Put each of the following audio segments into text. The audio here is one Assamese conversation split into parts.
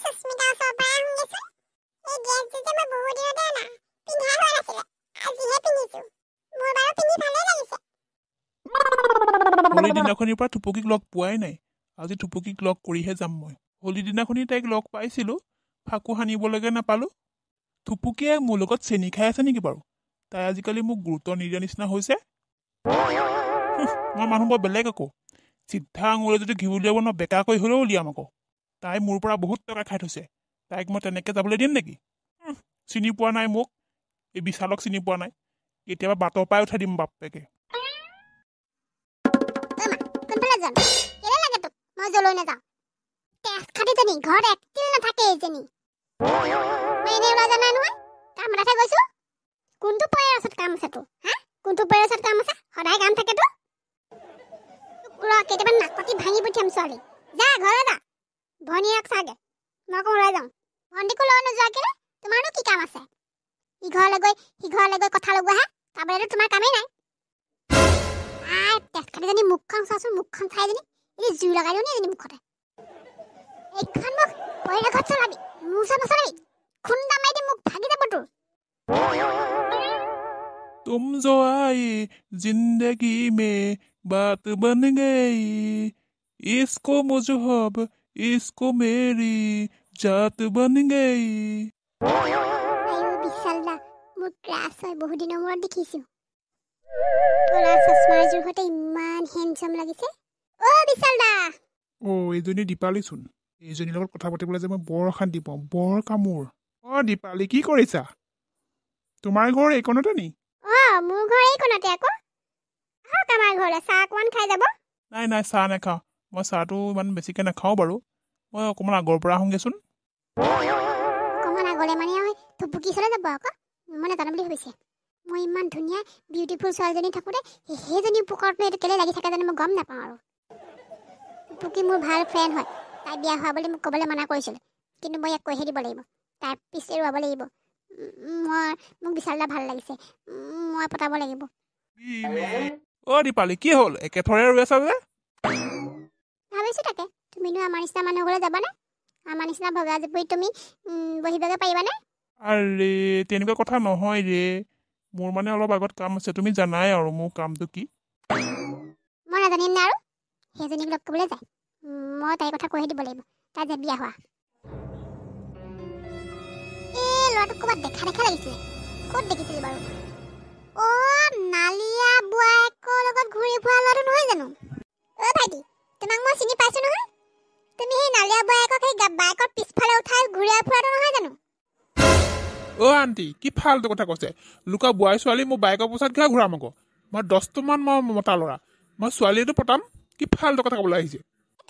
সুস্মিতা ওচৰৰ পৰা আহোঁগেচোন। এই ড্ৰেছযোৰ যে মই বহুত দিনতে অনা, পিন্ধাই হোৱা নাছিলে, আজিহে পিন্ধিছোঁ। মোৰ বাৰু পিন্ধি ভালেই লাগিছে। হোলী দিনাখনিৰ পৰা থুপুকিক লগ পোৱাই নাই। আজি থুপুকিক লগ কৰিহে যাম মই। হোলী দিনাখনি তাইক লগ পাইছিলোঁ, ফাকু সানিবলৈকে নাপালোঁ। থুপুকিয়ে মোৰ লগত চেনি খাই আছে নেকি বাৰু? তাই আজিকালি মোক গুৰুত্ব নিদিয়া নিচিনা হৈছে। মই মানুহ বৰ বেলেগ আকৌ। চিধা আঙুলে যদি ঘিউ উলিয়াব ন, বেকাকৈ হ'লেও উলিয়াম আকৌ। তাই মোৰ পৰা বহুত টকা খাই থৈছে, তাইক মই তেনেকৈ যাবলৈ দিম নেকি? চিনি পোৱা নাই মোক, এই বিশালক চিনি পোৱা নাই। কেতিয়াবা বাটৰ পৰাই উঠাই দিম বাপেকে। মই জলৈ নাযাওঁ। তেজ খাটিজনী ঘৰত একটিল নাথাকে এইজনী। মই এনেই ওলাই যোৱা নাই নহয়, কাম এটাতহে গৈছোঁ। কোনটো পয়েৰ ওচৰত কাম আছে তোৰ? হা, কোনটো পয়েৰ ওচৰত কাম আছে? সদায় কাম থাকেতো। কেতিয়াবা নাকতি ভাঙি পঠিয়াম ছোৱালী। যা ঘৰলৈ যা, ভনীয়েক চাগে। মই আকৌ ওলাই যাওঁ। ভণ্টিকো লৈ নোযোৱাকৈ তোমাৰনো কি কাম আছে? ইঘৰলৈ গৈ সিঘৰলৈ গৈ কথা লগোৱাহে, তাৰবাদেতো তোমাৰ কামেই নাই। তেজ খাটিজনী মুখখন চোৱাচোন, মুখখন চাইজনী এনে জুই লগাই দিওঁ নি এজনী মুখতে। এইখন মোক পয়েৰ ঘৰত চলাবি, মোৰ ওচৰত নচলাবি। খুন্দা মাৰি দিম, মুখ ভাগি যাব তোৰ। तुम जो आई जिंदगी में बात बन गई, इसको मुझहब इसको मेरी जात बन गई। আইও বিশাল দা, মোৰ ক্ৰাছ হয়, বহুত দিনৰ মূৰত দেখিছোঁ। ক'লা চশমাৰ জোৰতে ইমান হেণ্ডচাম লাগিছে। অ' বিশাল দা। এইজনী দীপালীচোন। এইজনীৰ লগত কথা পাতিবলৈ যে মই বৰ অশান্তি পাওঁ, বৰ কামোৰ। দীপালী, কি কৰিছা? তোমাৰ ঘৰ এইকণতে নি? মোৰ ঘৰ এইকণতে আকৌ। আহক আমাৰ ঘৰলৈ, চাহ অকণমান খাই যাব। নাই চাহ নাখাওঁ। মই চাহটো ইমান বেছিকৈ নাখাওঁ বাৰু। মই অকণমান আগৰ পৰা আহোঁগৈচোন। অকণমান আগলৈ মানে থুপুকি চলাই যাব আকৌ। মই নাজানো বুলি ভাবিছে। মই ইমান ধুনীয়া বিউটিফুল ছোৱালীজনী থাকোঁতে সেইজনী উপকাৰতনো এইটো কেলৈ লাগি থাকে জানো মই গম নাপাওঁ আৰু। থুপুকি মোৰ ভাল ফ্ৰেণ্ড হয়। তাই বিয়া হোৱা বুলি মোক ক'বলৈ মানা কৰিছিলোঁ, কিন্তু মই ইয়াক কৈহে দিব লাগিব। তাই পিছে ৰুৱাব লাগিব। মোক বিশাল দা ভাল লাগিছে, মই পতাব লাগিব। দীপালী, কি হ'ল একেথৰে ৰৈ আছা যে? ভাবিছোঁ তাকে, তুমিনো আমাৰ নিচিনা মানুহ ঘৰলৈ যাবানে? আমাৰ নিচিনা ভগা জুপুৰিত তুমি বহিবগৈ পাৰিবানে? আৰে তেনেকুৱা কথা নহয় ৰে। মোৰ মানে অলপ আগত কাম আছে, তুমি জানাই আৰু মোৰ কামটো কি। মই নাজানিম নে আৰু? সেইজনীক লগ কৰিবলৈ যায়, মই তাইৰ কথা কৈহে দিব লাগিব। তাই যে বিয়া হোৱা। ল'ৰাটোক ক'ৰবাত দেখা লাগিছিলে। ক'ত দেখিছিলি বাৰু? নালিয়া বোৱায়েকৰ লগত ঘূৰি ফুৰা ল'ৰাটো নহয় জানো? ভাইটি, তোমাক মই চিনি পাইছোঁ নহয়। তুমি সেই নালিয়া বোৱায়েকক সেই বাইকৰ পিছফালে উঠাই ঘূৰাই ফুৰাটো নহয় জানো? আণ্টি, কি ফাল্টু কথা কৈছে? লুকা বোৱাৰী ছোৱালী মোৰ বাইকৰ পোছাত কিয় ঘূৰাম আকৌ? মই 10টামান মই মতা ল'ৰা, মই ছোৱালীটো পতাম। কি ফাল্টু কথা ক'বলৈ আহিছে?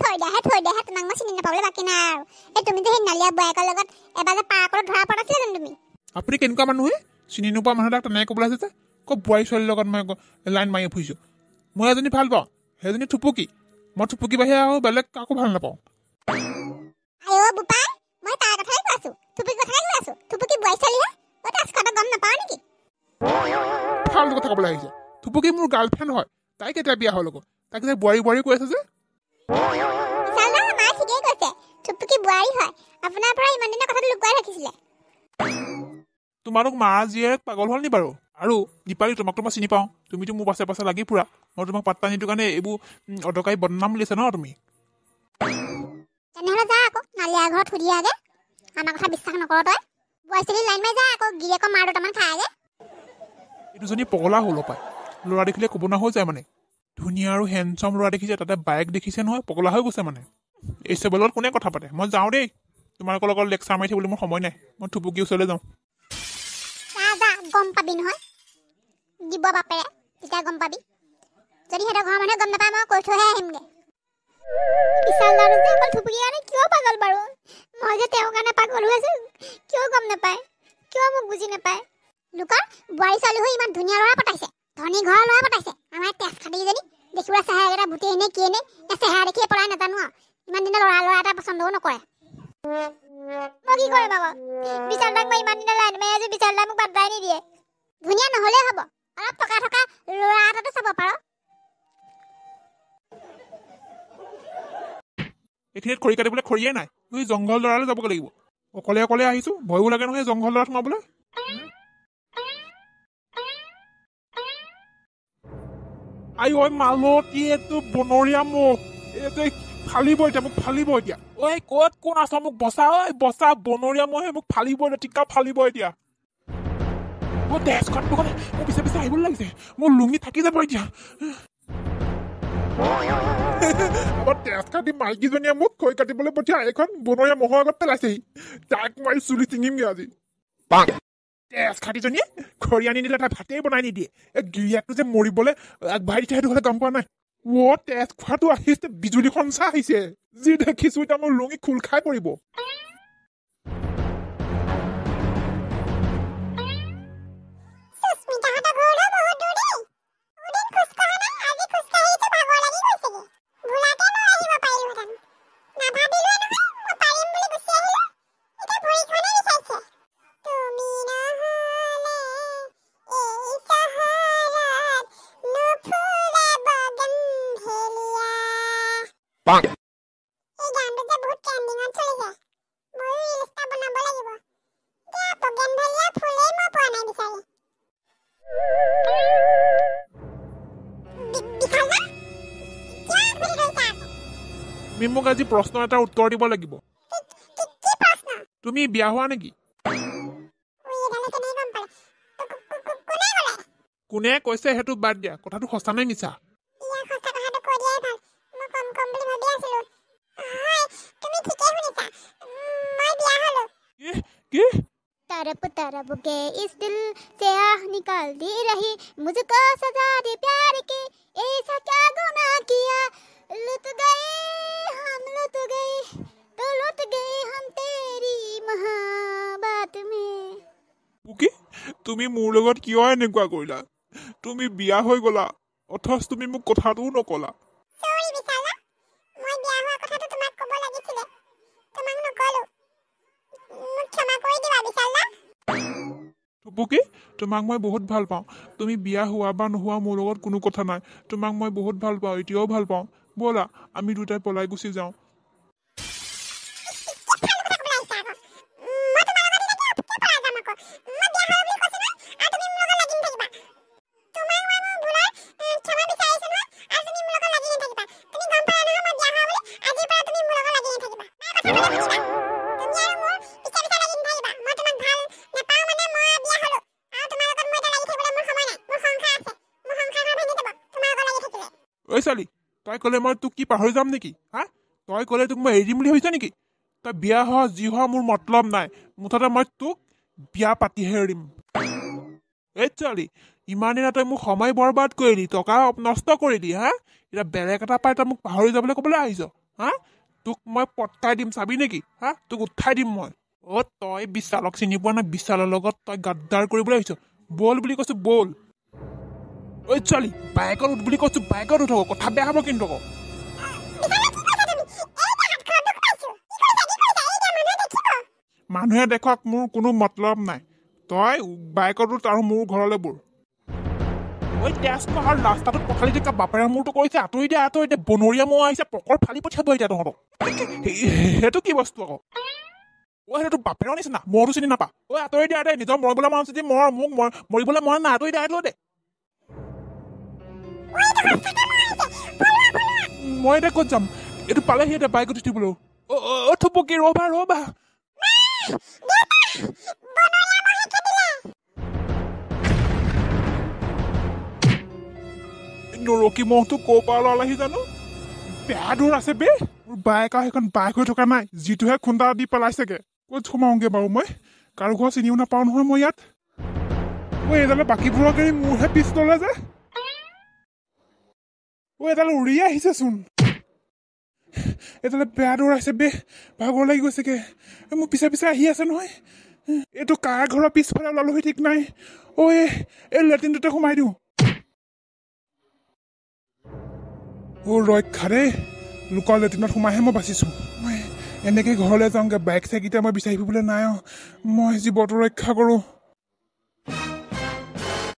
থৈ দেহে, তোমাক মই চিনি নাপাবলৈ বাকী নাই আৰু। তুমি যে সেই নালিয়া বোৱায়েকৰ লগত এবাৰ যে পাৰ্কত ধৰা পৰাছিলা জানো তুমি? আপুনি কেনেকুৱা মানুহে? চিনি নোপোৱা মানুহ এটাক তেনেকৈ ক'বলৈ আহিছে যে? ক'ত বোৱাৰী ছোৱালীৰ লগত মই লাইন মাৰি ফুৰিছোঁ? মই এজনী ভাল পাওঁ, সেইজনী থুপুকি। মই থুপুকি বাহিৰে আৰু বেলেগ কাকো ভাল নাপাওঁ। বোপাই, মই তাৰ কথাই কৈ আছোঁ, থুপুকি কথাই কৈ আছোঁ। থুপুকি বোৱাৰী ছোৱালীহে, কথা গম নাপাওঁ নেকি? ফাল্টু কথা ক'বলৈ আহিছে। থুপুকি মোৰ গাৰ্লফ্ৰেণ্ড হয়। তাই কেতিয়া বিয়া হ'ল আকৌ? তাক যে বোৱাৰী কৈ আছে যে? মায়ে ঠিকেই কৈছে, থুপুকি বোৱাৰী হয়। আপোনাৰ পৰা ইমান দিনৰ কথাটো লুকুৱাই ৰাখিছিলে। তোমালোক মাৰ জীয়েক পাগল হ'ল নি বাৰু? আৰু দীপালী, তোমাকতো মই চিনি পাওঁ। তুমিতো মোৰ পাছে লাগি ফুৰা। মই তোমাক পাত্তা নিদিওঁ কাৰণে এইবোৰ অদৰকাৰী বদনাম উলিয়াইছা ন তুমি? তেনেহ'লে যা আকৌ, নালিয়া ঘৰত সুধি আগে। আমাৰ কথা বিশ্বাস নকৰ তই। বোৱাৰী ছোৱালী লাইন মাৰি যা আকৌ, গিৰিয়েকৰ মাৰ দুটামান খাই আগে। এইটোজনী পগলা হ'ল পায়। ল'ৰা দেখিলে ক'ব না হৈ যায় মানে। ধুনীয়া আৰু হেণ্ডচাম ল'ৰা দেখিছে, তাতে বাইক দেখিছে নহয়, পগলা হৈ গৈছে মানে। এই চবৰ লগত কোনে কথা পাতে? মই যাওঁ দেই। তোমালোকৰ লগত লেকচাৰ মাৰি থাকিবলৈ মোৰ সময় নাই। মই থুপুকি ওচৰলৈ যাওঁ। গম পাবি নহয়, দিব বাপেৰে, তেতিয়া গম পাবি। যদি সিহঁতৰ ঘৰৰ মানুহে গম নাপায়, মই কৈ থৈহে আহিমগৈ। বিশাল দাদা যে অকল থুপুকি কাৰণে কিয় পাগল বাৰু? মই যে তেওঁৰ কাৰণে পাগল হৈ আছোঁ, কিয় গম নাপায়? কিয় মোক বুজি নাপায়? লোকৰ বোৱাৰী ছোৱালী হৈ ইমান ধুনীয়া ল'ৰা পতাইছে, ধনী ঘৰৰ ল'ৰা পতাইছে। আমাৰ তেজ খাটিজনী দেখিবলৈ চেহেৰাকেইটা ভূতেই নে কিয়ে নে, চেহেৰা দেখিয়ে পলাই নাজানো আৰু। ইমান দিনৰ ল'ৰা এটা পচন্দও নকৰে। মই কি কৰিম আকৌ? বিশাল দাক মই ইমান দিনৰ লাইন মাৰি আছোঁ, বিশাল দাই মোক পাত্তাই নিদিয়ে। ধুনীয়া নহ'লেও হ'ব, অলপ থকা ল'ৰা এটাতো চাব পাৰ। এইখিনিত খৰি কাটিবলৈ খৰিয়ে নাই তুই জংঘল দৰালৈ যাবগৈ লাগিব অকলে অকলে আহিছো ভয়ো লাগে নহয় জংঘল দৰাত সোমাবলৈ আই ঐ মালতী এইটো বনৰীয়া মোক এইটো ফালিব এতিয়া মোক ফালিব এতিয়া ঐ ক'ত কোন আছ মোক বচা ঐ বচা বনৰীয়া মহে মোক ফালিব এতিয়া টিকা ফালিব এতিয়া মোৰ তেজ কাটিব কাৰণে মোৰ পিছে পিছে আহিবলৈ লাগিছে মোৰ লুঙি থাকি যাব এতিয়া আমাৰ তেজ কাটি মাইকীজনীয়ে মোক খৰি কাটিবলৈ পঠিয়াই এখন বনৰীয়া মহৰ আগত পেলাইছেহি তাক মই চুলি ছিঙিমগে আজি তেজ খাটিজনীয়ে খৰি আনি দিলে তাই ভাতেই বনাই নিদিয়ে এই গিৰিয়াকটো যে মৰিবলৈ আগবাঢ়ি দিছে সেইটো হ'লে গম পোৱা নাই তেজ খোৱাটো আহিছে বিজুলী সঞ্চা আহিছে যি দেখিছো এতিয়া মোৰ লুঙি খোল খাই পৰিব তুমি মোক আজি প্ৰশ্ন এটাৰ উত্তৰ দিব লাগিব তুমি বিয়া হোৱা নেকি কোনে কৈছে সেইটো বাদ দিয়া কথাটো সঁচা নে মিছা কি तरफ तरफ के इस दिल से आह निकाल दी रही मुझको सजा दे प्यार के ऐसा क्या गुनाह किया लुट गए हम तेरी मोहब्बत में পুকি তুমি মোৰ লগত কিয় এনেকুৱা কৰিলা তুমি বিয়া হৈ গলা অথচ তুমি মোক কথাটোও নকলা সৰি বিশালা মই বিয়া হোৱা কথাটো তোমাক ক'ব লাগিছিলে তোমাক নকলো মোক ক্ষমা কৰি দিবা বিশালা পুকি তোমাক মই বহুত ভাল পাওঁ তুমি বিয়া হোৱা বা নোহোৱা মোৰ লগত কোনো কথা নাই তোমাক মই বহুত ভাল পাওঁ এতিয়াও ভাল পাওঁ ব'লা আমি দুটাই পলাই গুচি যাওঁ ঐ ছোৱালী তই ক'লে মই তোক কি পাহৰি যাম নেকি হা তই ক'লে তোক মই এৰি দিম বুলি ভাবিছ নেকি তই বিয়া হোৱা যি হোৱা মোৰ মতলব নাই মুঠতে মই তোক বিয়া পাতিহে এৰিম এই ছোৱালী ইমান দিনা তই মোক সময় বৰবাদ কৰিলি টকা নষ্ট কৰিলি হা এতিয়া বেলেগ এটা পাই তই মোক পাহৰি যাবলৈ ক'বলৈ আহিছ হা তোক মই পটকাই দিম চাবি নেকি হা তোক উঠাই দিম মই তই বিশালক চিনি পোৱা নাই বিশালৰ লগত তই গাদ্দাৰ কৰিবলৈ আহিছ বল বুলি কৈছো বল ঐ ছোৱালী বাইকত উঠ বুলি কৈছো বাইকত উঠক কথা বেয়া হ'ব কিন্তু মানুহে দেখক মোৰ কোনো মতলব নাই তই বাইকত উঠ আৰু মোৰ ঘৰলৈ বোৰ ঐ তেজ পাহাৰ ৰাস্তাটোত পঠালি থকা বাপেৰে মোৰতো কৈছে আঁতৰি দে বনৰীয়া মহ আহিছে পকৰ ফালি পঠিয়াব এতিয়া তহঁতক সেইটো কি বস্তু আকৌ সেইটো বাপেৰৰ নিচিনা মৰটো চিনি নাপা আঁতৰি দিয়া দে নিজৰ মৰিবলৈ মন যদি মোক মৰিবলৈ মন নাই আঁতৰি দিয়া দে মই এতিয়া ক'ত যাম এইটো পালেহি এতিয়া বাইকত উঠিবলৈ থুপুকি ৰবা নৰকী মহটো ক'ৰ পৰা ওলালেহি জানো বেয়া দূৰ আছে বে মোৰ বাইক আৰু সেইখন বাইক হৈ থকা নাই যিটোহে খুন্দা দি পেলাইছেগে ক'ত সোমাওঁগে বাৰু মই কাৰো ঘৰ চিনিও নাপাওঁ নহয় মই ইয়াত এইডালে বাকীবোৰক এই মোৰহে পিছ ল'লে যে এডাল উৰি আহিছেচোন এডালে বেয়া দৌৰ আছে বে ভাগৰ লাগি গৈছেগে মোৰ পিছে পিছে আহি আছে নহয় এইটো কাৰ ঘৰৰ পিছফালে ওলালোহি ঠিক নাই এই লেট্ৰিনটোতে সোমাই দিওঁ ৰক্ষা দেই লোকৰ লেট্ৰিনত সোমাইহে মই বাচিছোঁ মই এনেকৈ ঘৰলৈ যাওঁগৈ বাইক চাইক এতিয়া মই বিচাৰি ফুৰিবলৈ নাই মই জীৱটো ৰক্ষা কৰোঁ